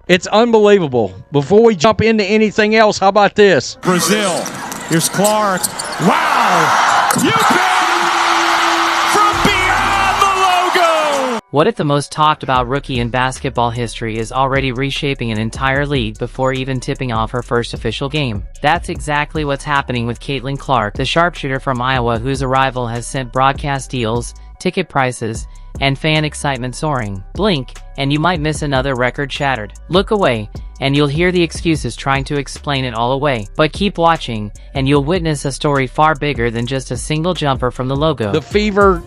It's unbelievable. Before we jump into anything else, how about this? Brazil. Here's Clark. Wow! You from beyond the logo! What if the most talked about rookie in basketball history is already reshaping an entire league before even tipping off her first official game? That's exactly what's happening with Caitlin Clark, the sharpshooter from Iowa whose arrival has sent broadcast deals, ticket prices, and fan excitement soaring. Blink, and you might miss another record shattered. Look away, and you'll hear the excuses trying to explain it all away. But keep watching, and you'll witness a story far bigger than just a single jumper from the logo. The fever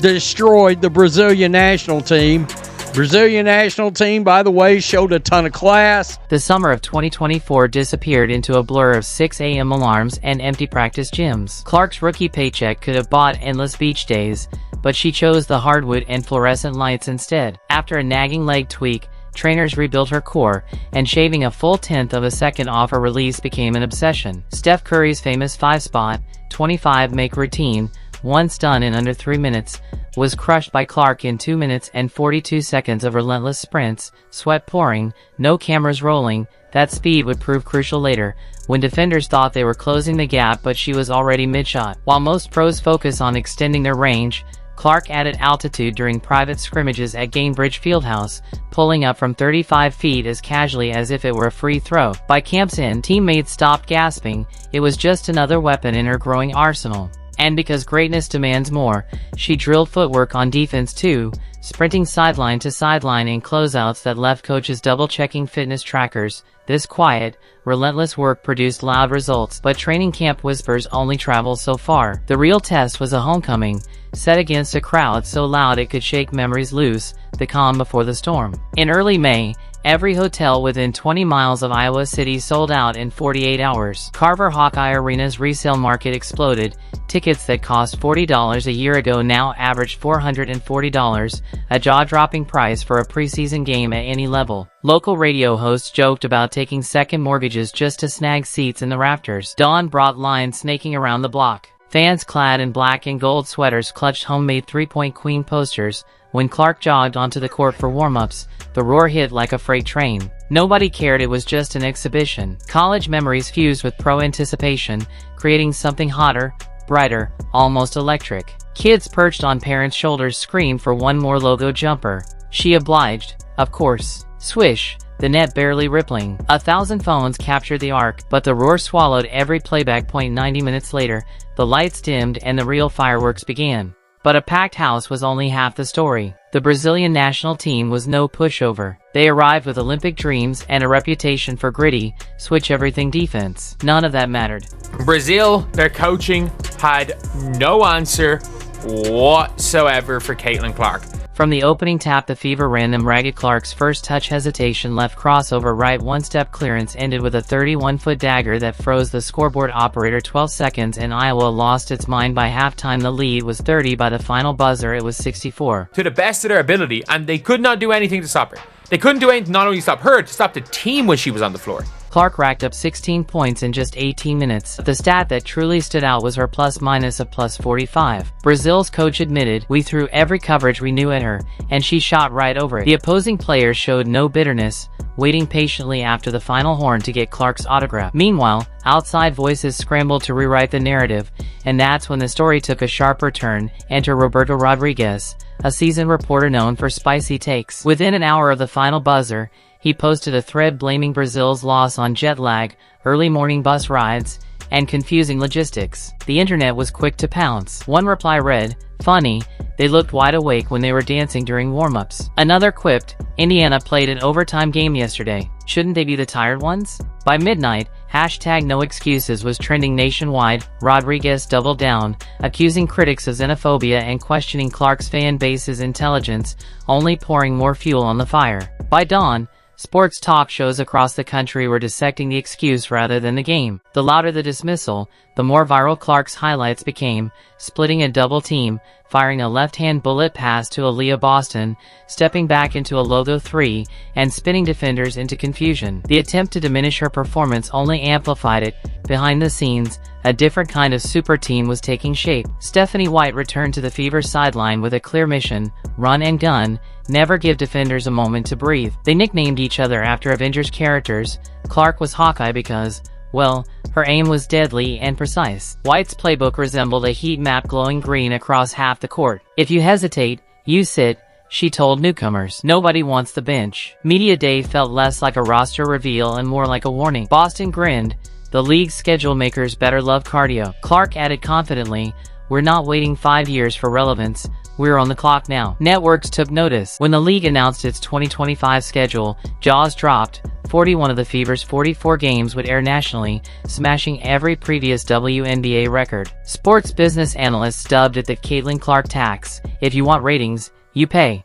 destroyed the Brazilian national team. Brazilian national team, by the way, showed a ton of class. The summer of 2024 disappeared into a blur of 6 a.m. alarms and empty practice gyms. Clark's rookie paycheck could have bought endless beach days, but she chose the hardwood and fluorescent lights instead. After a nagging leg tweak, trainers rebuilt her core, and shaving a full tenth of a second off her release became an obsession. Steph Curry's famous 5-spot, 25-make routine, once done in under 3 minutes, was crushed by Clark in 2 minutes and 42 seconds of relentless sprints, sweat pouring, no cameras rolling. That speed would prove crucial later, when defenders thought they were closing the gap but she was already mid-shot. While most pros focus on extending their range, Clark added altitude during private scrimmages at Gainbridge Fieldhouse, pulling up from 35 feet as casually as if it were a free throw. By camp's end, teammates stopped gasping. It was just another weapon in her growing arsenal. And because greatness demands more, she drilled footwork on defense too, sprinting sideline to sideline in closeouts that left coaches double-checking fitness trackers. This quiet, relentless work produced loud results, but training camp whispers only travel so far. The real test was a homecoming, set against a crowd so loud it could shake memories loose, the calm before the storm. In early May, every hotel within 20 miles of Iowa City sold out in 48 hours. Carver Hawkeye Arena's resale market exploded. Tickets that cost $40 a year ago now average $440, a jaw-dropping price for a preseason game at any level. Local radio hosts joked about taking second mortgages just to snag seats in the rafters. Dawn brought lines snaking around the block. Fans clad in black and gold sweaters clutched homemade three-point queen posters. When Clark jogged onto the court for warm-ups, the roar hit like a freight train. Nobody cared, it was just an exhibition. College memories fused with pro anticipation, creating something hotter, brighter, almost electric. Kids perched on parents' shoulders screamed for one more logo jumper. She obliged, of course. Swish, the net barely rippling. 1,000 phones captured the arc, but the roar swallowed every playback point. 90 minutes later, the lights dimmed and the real fireworks began. But a packed house was only half the story. The Brazilian national team was no pushover. They arrived with Olympic dreams and a reputation for gritty, switch-everything defense. None of that mattered. Brazil, their coaching, had no answer whatsoever for Caitlin Clark. From the opening tap, the fever ran them ragged. Clark's first touch hesitation, left crossover right, one-step clearance ended with a 31-foot dagger that froze the scoreboard operator. 12 seconds and Iowa lost its mind by halftime. The lead was 30. By the final buzzer, it was 64. To the best of their ability, and they could not do anything to stop her. They couldn't do anything not only to stop her, to stop the team when she was on the floor. Clark racked up 16 points in just 18 minutes. The stat that truly stood out was her plus-minus of plus 45. Brazil's coach admitted, "We threw every coverage we knew at her, and she shot right over it." The opposing players showed no bitterness, waiting patiently after the final horn to get Clark's autograph. Meanwhile, outside voices scrambled to rewrite the narrative, and that's when the story took a sharper turn. Enter Roberto Rodriguez, a seasoned reporter known for spicy takes. Within an hour of the final buzzer, he posted a thread blaming Brazil's loss on jet lag, early morning bus rides, and confusing logistics. The internet was quick to pounce. One reply read, "Funny, they looked wide awake when they were dancing during warm-ups." Another quipped, "Indiana played an overtime game yesterday. Shouldn't they be the tired ones?" By midnight, #NoExcuses was trending nationwide. Rodriguez doubled down, accusing critics of xenophobia and questioning Clark's fan base's intelligence, only pouring more fuel on the fire. By dawn, sports talk shows across the country were dissecting the excuse rather than the game. The louder the dismissal, the more viral Clark's highlights became, splitting a double team, firing a left-hand bullet pass to Aaliyah Boston, stepping back into a logo 3, and spinning defenders into confusion. The attempt to diminish her performance only amplified it. Behind the scenes, a different kind of super team was taking shape. Stephanie White returned to the Fever sideline with a clear mission: run and gun, never give defenders a moment to breathe. They nicknamed each other after Avengers characters. Clark was Hawkeye because, well, her aim was deadly and precise. White's playbook resembled a heat map glowing green across half the court. If you hesitate, you sit, she told newcomers. Nobody wants the bench. Media Day felt less like a roster reveal and more like a warning. Boston grinned. The league's schedule makers better love cardio. Clark added confidently, "We're not waiting 5 years for relevance. We're on the clock now." Networks took notice. When the league announced its 2025 schedule, jaws dropped. 41 of the Fever's 44 games would air nationally, smashing every previous WNBA record. Sports business analysts dubbed it the Caitlin Clark tax. If you want ratings, you pay.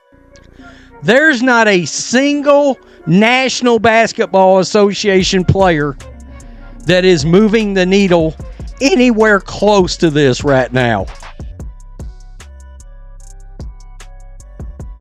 There's not a single National Basketball Association player that is moving the needle anywhere close to this right now.